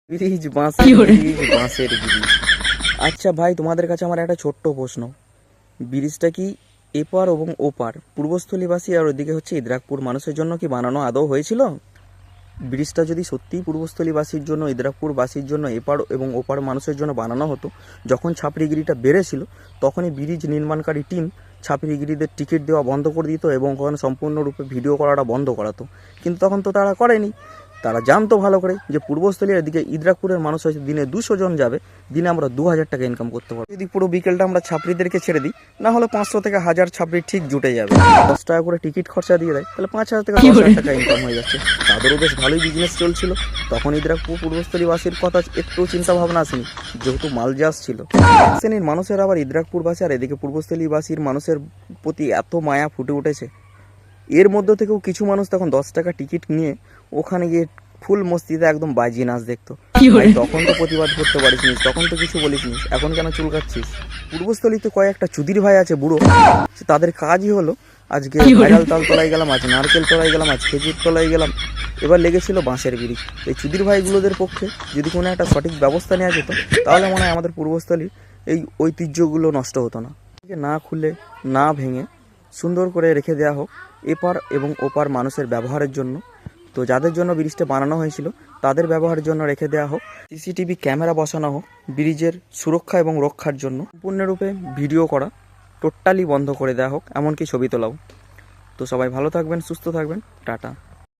Bridge বাঁশের bridge. আচ্ছা ভাই, তোমাদের কাছে আমার একটা ছোট্ট প্রশ্ন, ব্রিজটা কি এপার এবং ওপার পূর্বস্থলীবাসী আর ওদিকে হচ্ছে ইদ্রাকপুর মানুষের জন্য কি বানানো আদৌ হয়েছিল? ব্রিজটা যদি সত্যিই পূর্বস্থলীবাসীর জন্য, ইদ্রাকপুরবাসীর জন্য, এপার এবং ওপার মানুষের জন্য বানানো হতো, যখন ছাপড়িগিরিটা বেড়েছিল তখনই ব্রিজ নির্মাণকারী টিম ছাপড়িগিরিদের টিকিট দেওয়া বন্ধ করে দিত এবং ওখানে সম্পূর্ণরূপে ভিডিও করাটা বন্ধ করাতো। কিন্তু তখন তো তারা করেনি। তারা জানতো ভালো করে যে পূর্বস্থলীর দিকে ইদ্রাকপুরের মানুষ হয়তো দিনে 200 জন যাবে, দিনে আমরা 2000 টাকা ইনকাম করতে পারবো। যদি পুরো বিকেলটা আমরা ছাপড়িদেরকে ছেড়ে দিই, না হলে 500 থেকে 1000 ছাপড়ি ঠিক জুটে যাবে। 10 টাকা করে টিকিট খরচা দিয়ে দেয়, তাহলে 5000 থেকে 10,000 টাকা ইনকাম হয়ে যাচ্ছে। তাদেরও বেশ ভালোই বিজনেস চলছিল। তখন ইদ্রাকপুর পূর্বস্থলীবাসীর কথা একটু চিন্তা ভাবনা আসেনি, যেহেতু মাল জাহাজ ছিল। এক শ্রেণীর মানুষের আবার ইদ্রাকপুরবাসী আর এদিকে পূর্বস্থলীবাসীর মানুষের প্রতি এত মায়া ফুটে উঠেছে, এর মধ্য থেকেও কিছু মানুষ তখন 10 টাকা টিকিট নিয়ে ওখানে গিয়ে ফুল মস্তিতে একদম বাজিয়ে নাচ দেখতো। ভাই তখন তো প্রতিবাদ করতে পারিসনি, তখন তো কিছু বলিসনি, এখন কেন চুলকাচ্ছিস? পূর্বস্থলীতে কয়েকটা চুদির ভাই আছে বুড়ো, তাদের কাজই হলো আজকে ভাইরাল তাল তলায় গেলাম, আজ নারকেল তলায় গেলাম, আজ খেজুর তলায় গেলাম, এবার লেগেছিল বাঁশের ব্রিজ। এই চুদির ভাইগুলোদের পক্ষে যদি কোনো একটা সঠিক ব্যবস্থা নেওয়া যেত, তাহলে মনে হয় আমাদের পূর্বস্থলীর এই ঐতিহ্যগুলো নষ্ট হতো না। না খুলে না ভেঙে সুন্দর করে রেখে দেওয়া হোক এপার এবং ওপার মানুষের ব্যবহারের জন্য। তো যাদের জন্য ব্রিজটা বানানো হয়েছিল তাদের ব্যবহারের জন্য রেখে দেওয়া হোক। সিসিটিভি ক্যামেরা বসানো হোক ব্রিজের সুরক্ষা এবং রক্ষার জন্য। সম্পূর্ণরূপে ভিডিও করা টোটালি বন্ধ করে দেওয়া হোক, এমনকি ছবি তোলাও। তো সবাই ভালো থাকবেন, সুস্থ থাকবেন, টাটা।